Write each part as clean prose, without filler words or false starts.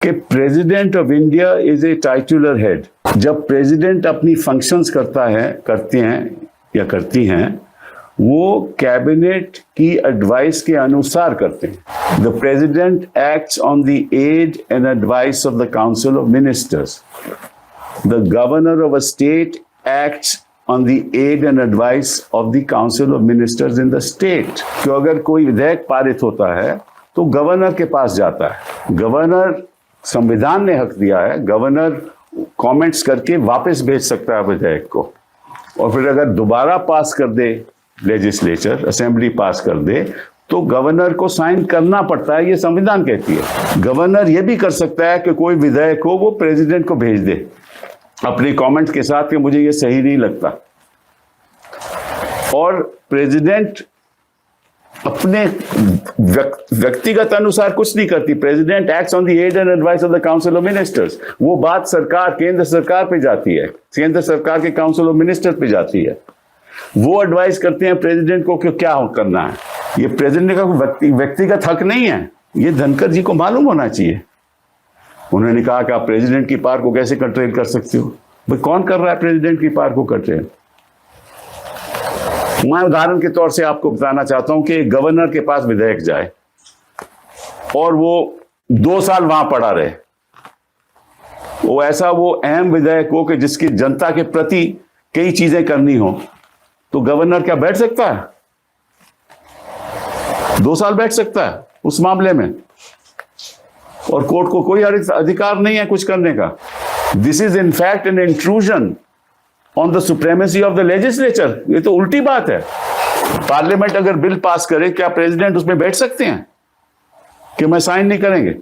कि president of India is a titular head. जब president अपनी फंक्शंस करती हैं वो कैबिनेट की एडवाइस के अनुसार करते हैं। The president acts on the aid and advice of the council of ministers. The governor of a state acts on the aid and advice of the council of ministers in the state। तो अगर कोई विधेयक पारित होता है तो governor के पास जाता है। गवर्नर, संविधान ने हक दिया है, गवर्नर कमेंट्स करके वापस भेज सकता है विधेयक को, और फिर अगर दोबारा पास कर दे लेजिस्लेचर, असेंबली पास कर दे, तो गवर्नर को साइन करना पड़ता है, ये संविधान कहती है। गवर्नर ये भी कर सकता है कि कोई विधेयक हो वो प्रेसिडेंट को भेज दे अपने कमेंट्स के साथ कि मुझे ये सही नहीं लगता, और प्रेसिडेंट अपने व्यक्तिगत अनुसार कुछ नहीं करती। President acts on the aid and advice of the council of ministers. वो बात सरकार, केंद्र सरकार पे जाती है, केंद्र सरकार के काउंसिल ऑफ मिनिस्टर्स पे जाती है। वो एडवाइस करते हैं प्रेसिडेंट को कि क्या करना है। ये प्रेसिडेंट का व्यक्तिगत हक नहीं है, ये धनखड़ जी को मालूम होना चाहिए। उन्होंने कहा कि आप प्रेसिडेंट की पावर को कैसे कंट्रोल कर सकते हो। भाई कौन कर रहा है प्रेसिडेंट की पावर को कंट्रोल? मैं उदाहरण के तौर से आपको बताना चाहता हूं कि गवर्नर के पास विधेयक जाए और वो 2 साल वहां पड़ा रहे, वो अहम विधेयक हो कि जिसकी जनता के प्रति कई चीजें करनी हो, तो गवर्नर क्या बैठ सकता है? 2 साल बैठ सकता है उस मामले में, और कोर्ट को कोई अधिकार नहीं है कुछ करने का। This is in fact an intrusion on the supremacy of the legislature. ये तो उल्टी बात है। पार्लियामेंट अगर बिल पास करे, क्या प्रेसिडेंट उसमें बैठ सकते हैं कि मैं साइन नहीं करेंगे?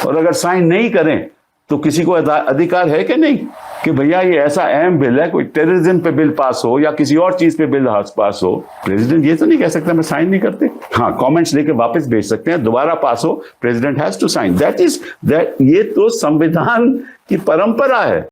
और अगर साइन नहीं करें तो किसी को अधिकार है कि नहीं कि भैया ये ऐसा अहम बिल है, कोई टेररिज्म पे बिल पास हो या किसी और चीज पे बिल पास हो, प्रेसिडेंट ये तो नहीं कह सकता मैं साइन नहीं करते। हाँ, कमेंट्स लेके वापस भेज सकते हैं, दोबारा पास हो, president has to sign. That ये तो संविधान की परंपरा है।